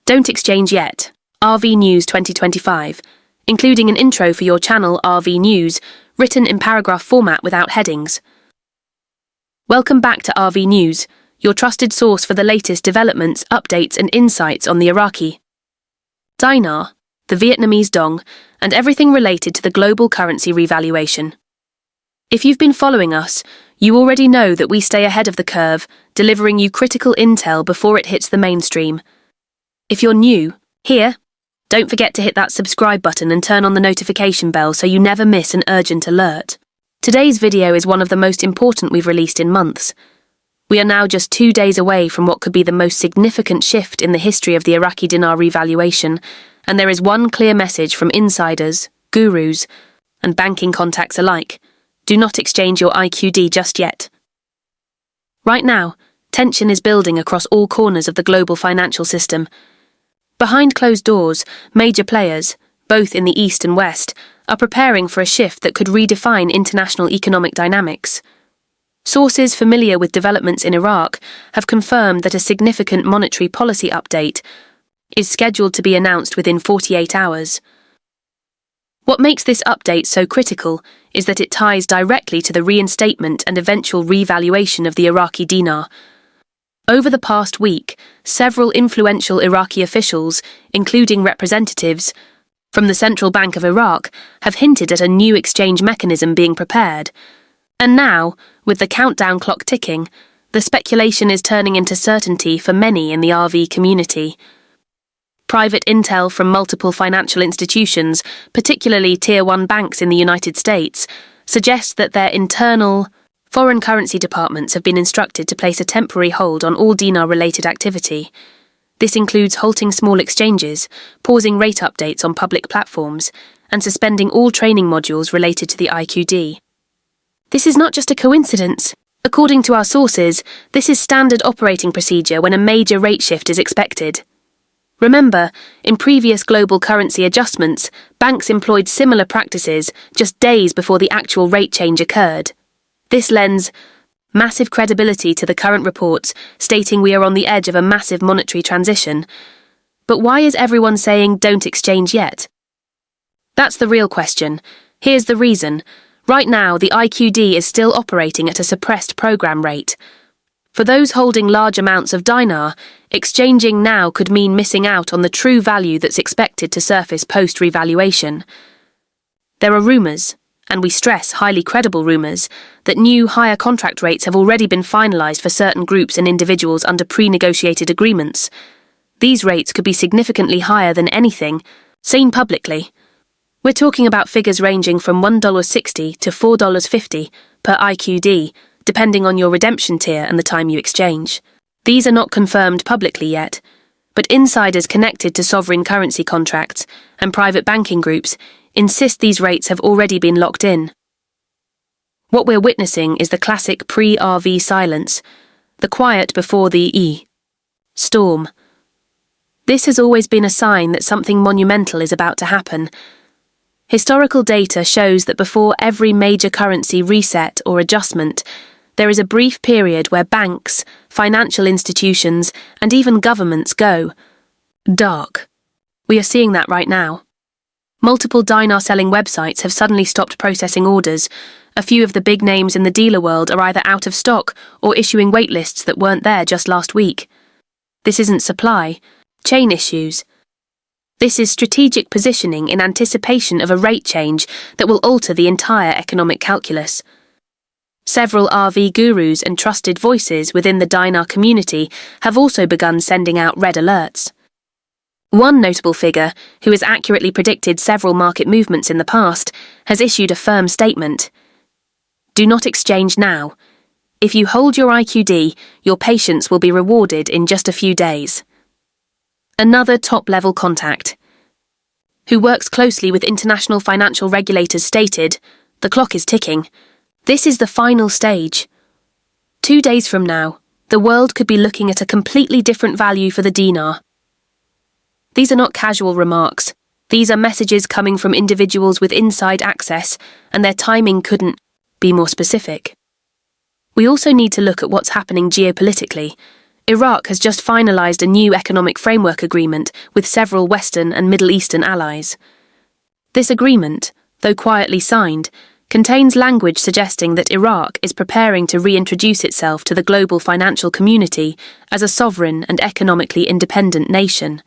Don't exchange yet. RV News 2025, including an intro for your channel RV News, written in paragraph format without headings. Welcome back to RV News, your trusted source for the latest developments, updates and insights on the Iraqi Dinar, the Vietnamese dong, and everything related to the global currency revaluation. If you've been following us, you already know that we stay ahead of the curve, delivering you critical intel before it hits the mainstream. If you're new, don't forget to hit that subscribe button and turn on the notification bell so you never miss an urgent alert. Today's video is one of the most important we've released in months. We are now just 2 days away from what could be the most significant shift in the history of the Iraqi Dinar revaluation, and there is one clear message from insiders, gurus, and banking contacts alike. Do not exchange your IQD just yet. Right now, tension is building across all corners of the global financial system. Behind closed doors, major players, both in the East and West, are preparing for a shift that could redefine international economic dynamics. Sources familiar with developments in Iraq have confirmed that a significant monetary policy update is scheduled to be announced within 48 hours. What makes this update so critical is that it ties directly to the reinstatement and eventual revaluation of the Iraqi dinar. Over the past week, several influential Iraqi officials, including representatives from the Central Bank of Iraq, have hinted at a new exchange mechanism being prepared. And now, with the countdown clock ticking, the speculation is turning into certainty for many in the RV community. Private intel from multiple financial institutions, particularly Tier 1 banks in the United States, suggests that their internal foreign currency departments have been instructed to place a temporary hold on all dinar-related activity. This includes halting small exchanges, pausing rate updates on public platforms, and suspending all training modules related to the IQD. This is not just a coincidence. According to our sources, this is standard operating procedure when a major rate shift is expected. Remember, in previous global currency adjustments, banks employed similar practices just days before the actual rate change occurred. This lends massive credibility to the current reports stating we are on the edge of a massive monetary transition. But why is everyone saying don't exchange yet? That's the real question. Here's the reason. Right now, the IQD is still operating at a suppressed program rate. For those holding large amounts of dinar, exchanging now could mean missing out on the true value that's expected to surface post-revaluation. There are rumours, and we stress highly credible rumours, that new higher contract rates have already been finalised for certain groups and individuals under pre-negotiated agreements. These rates could be significantly higher than anything seen publicly. We're talking about figures ranging from $1.60 to $4.50 per IQD, depending on your redemption tier and the time you exchange. These are not confirmed publicly yet, but insiders connected to sovereign currency contracts and private banking groups insist these rates have already been locked in. What we're witnessing is the classic pre-RV silence, the quiet before the storm. This has always been a sign that something monumental is about to happen. Historical data shows that before every major currency reset or adjustment, there is a brief period where banks, financial institutions, and even governments go dark. We are seeing that right now. Multiple dinar-selling websites have suddenly stopped processing orders. A few of the big names in the dealer world are either out of stock or issuing waitlists that weren't there just last week. This isn't supply chain issues. This is strategic positioning in anticipation of a rate change that will alter the entire economic calculus. Several RV gurus and trusted voices within the dinar community have also begun sending out red alerts. One notable figure, who has accurately predicted several market movements in the past, has issued a firm statement. Do not exchange now. If you hold your IQD, your patience will be rewarded in just a few days. Another top-level contact, who works closely with international financial regulators, stated, "The clock is ticking. This is the final stage. 2 days from now, the world could be looking at a completely different value for the dinar." These are not casual remarks. These are messages coming from individuals with inside access, and their timing couldn't be more specific. We also need to look at what's happening geopolitically. Iraq has just finalised a new economic framework agreement with several Western and Middle Eastern allies. This agreement, though quietly signed, contains language suggesting that Iraq is preparing to reintroduce itself to the global financial community as a sovereign and economically independent nation.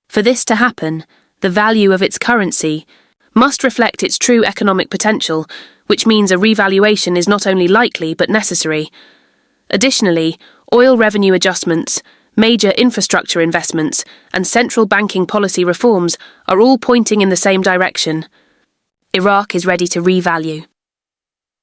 For this to happen, the value of its currency must reflect its true economic potential, which means a revaluation is not only likely but necessary. Additionally, oil revenue adjustments, major infrastructure investments, and central banking policy reforms are all pointing in the same direction. Iraq is ready to revalue.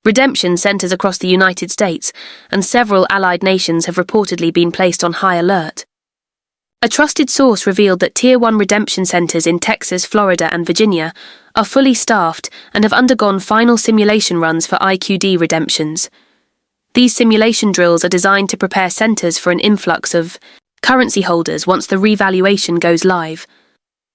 Redemption centres across the United States and several allied nations have reportedly been placed on high alert. A trusted source revealed that Tier 1 redemption centres in Texas, Florida, and Virginia are fully staffed and have undergone final simulation runs for IQD redemptions. These simulation drills are designed to prepare centres for an influx of currency holders once the revaluation goes live.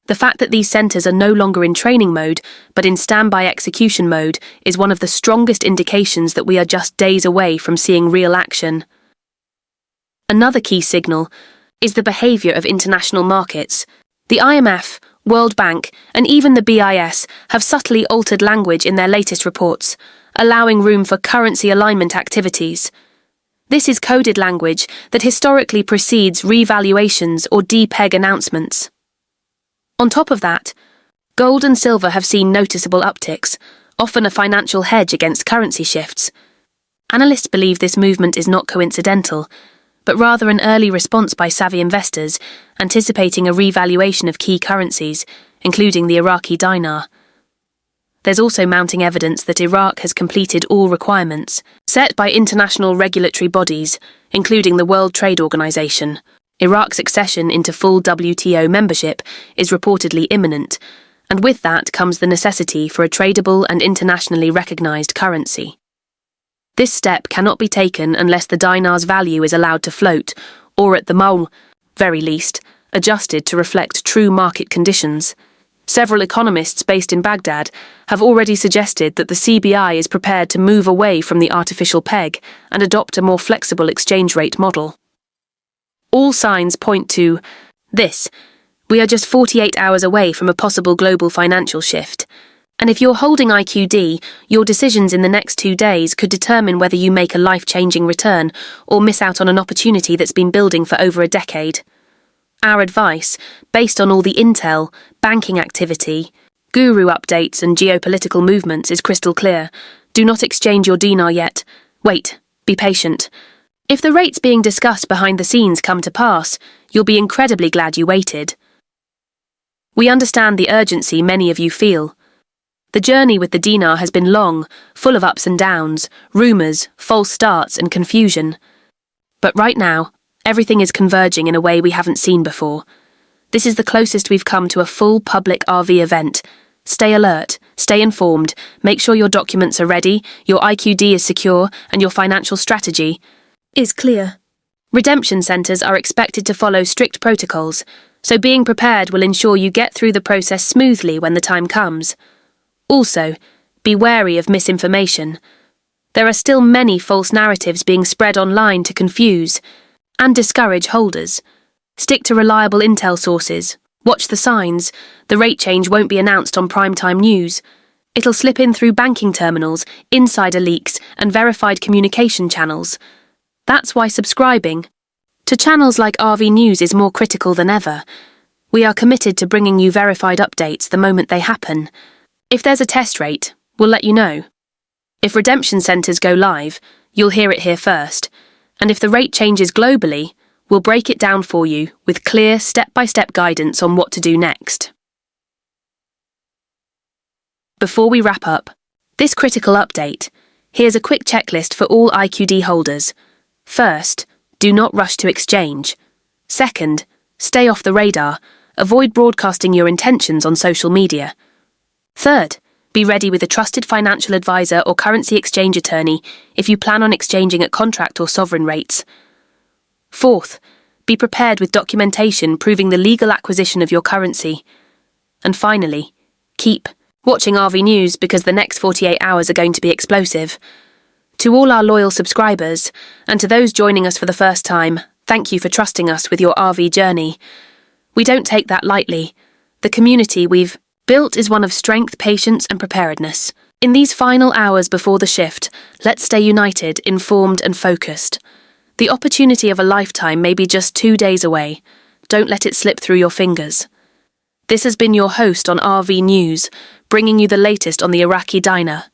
The fact that these centres are no longer in training mode, but in standby execution mode, is one of the strongest indications that we are just days away from seeing real action. Another key signal is the behaviour of international markets. The IMF, World Bank, and even the BIS have subtly altered language in their latest reports, allowing room for currency alignment activities. This is coded language that historically precedes revaluations or depeg announcements. On top of that, gold and silver have seen noticeable upticks, often a financial hedge against currency shifts. Analysts believe this movement is not coincidental, but rather an early response by savvy investors anticipating a revaluation of key currencies, including the Iraqi Dinar. There's also mounting evidence that Iraq has completed all requirements set by international regulatory bodies, including the World Trade Organization. Iraq's accession into full WTO membership is reportedly imminent, and with that comes the necessity for a tradable and internationally recognized currency. This step cannot be taken unless the dinar's value is allowed to float, or at the very least, adjusted to reflect true market conditions. Several economists based in Baghdad have already suggested that the CBI is prepared to move away from the artificial peg and adopt a more flexible exchange rate model. All signs point to this. We are just 48 hours away from a possible global financial shift. And if you're holding IQD, your decisions in the next 2 days could determine whether you make a life-changing return or miss out on an opportunity that's been building for over a decade. Our advice, based on all the intel, banking activity, guru updates and geopolitical movements, is crystal clear. Do not exchange your dinar yet. Wait, be patient. If the rates being discussed behind the scenes come to pass, you'll be incredibly glad you waited. We understand the urgency many of you feel. The journey with the dinar has been long, full of ups and downs, rumours, false starts and confusion. But right now, everything is converging in a way we haven't seen before. This is the closest we've come to a full public RV event. Stay alert, stay informed, make sure your documents are ready, your IQD is secure, and your financial strategy is clear. Redemption centres are expected to follow strict protocols, so being prepared will ensure you get through the process smoothly when the time comes. Also, be wary of misinformation. There are still many false narratives being spread online to confuse and discourage holders. Stick to reliable intel sources. Watch the signs. The rate change won't be announced on primetime news. It'll slip in through banking terminals, insider leaks, and verified communication channels. That's why subscribing to channels like RV News is more critical than ever. We are committed to bringing you verified updates the moment they happen. If there's a test rate, we'll let you know. If redemption centres go live, you'll hear it here first. And if the rate changes globally, we'll break it down for you with clear step-by-step guidance on what to do next. Before we wrap up this critical update, here's a quick checklist for all IQD holders. First, do not rush to exchange. Second, stay off the radar. Avoid broadcasting your intentions on social media. Third, be ready with a trusted financial advisor or currency exchange attorney if you plan on exchanging at contract or sovereign rates. Fourth, be prepared with documentation proving the legal acquisition of your currency. And finally, keep watching RV News because the next 48 hours are going to be explosive. To all our loyal subscribers, and to those joining us for the first time, Thank you for trusting us with your RV journey. We don't take that lightly. The community we've built is one of strength, patience, and preparedness. In these final hours before the shift, let's stay united, informed, and focused. The opportunity of a lifetime may be just 2 days away. Don't let it slip through your fingers. This has been your host on RV News, bringing you the latest on the Iraqi Dinar.